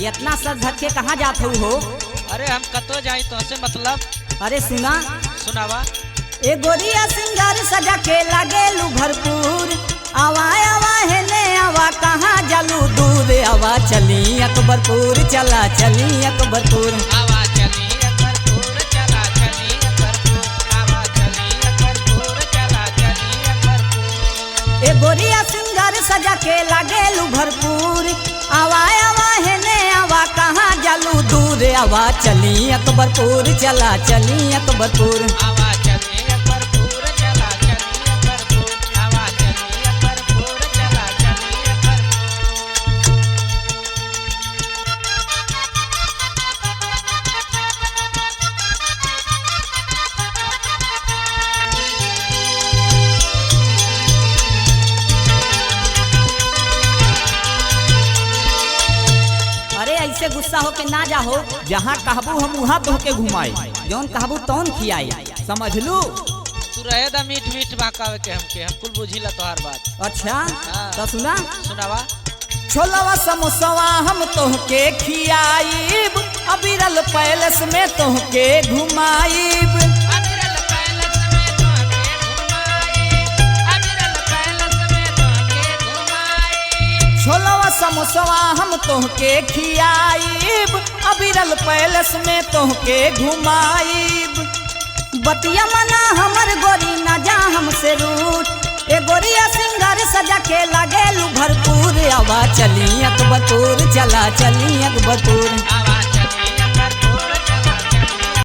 इतना सर धक के कहाँ जात हो? अरे हम कतो जाई तो से मतलब। अरे सुना, सुनावा। ए गोरिया सिंगार सजा के लागेलू भरपूर, आवा आवा है ने आवा कहाँ जालू दूर, आवा चली अकबरपुर, चला चली अकबरपुर। आवा चली अकबरपुर, चला चली अकबरपुर, आवा चली अकबरपुर, चला चली अकबरपुर। ए गोरिया सिंगार सजा के लागेलू भरपूर, आवा आवा है ने आवा कहाँ जालू दूर, आवा चली अकबरपुर, चला चली अकबरपुर। आवा चली अकबरपुर, चला चली अकबरपुर, आवा चली अकबरपुर, चला चली अकबरपुर। अरे ऐसे गुस्सा हो के ना जाहो, जहाँ कहबू हम वहाँ तो के घुमाई, जौन कहबू तौन खियाई, समझ लू। तू रहे दा मीठ मीठ बाकावे के हम कुल बुझिला तोहार बात। अच्छा हाँ। तो सुना, सुनावा। छोलावा समोसावा हम तोहके खियाईब, अबीरल पैलेस में तोहके घुमाईब। अबीरल पैलेस में तोहके घुमाई, अबीरल पैलेस में तोहके घुमाई। छोलावा समोसावा हम तोहके खियाईब, अबीरल पैलेस में तोहके घुमाईब। बतिया मना हमर गोरी ना जा हमसे रूठ, ए गोरिया सिंगार सजा के लागेलू भरपूर, आवा चली अकबरपुर, चला चली अकबरपुर।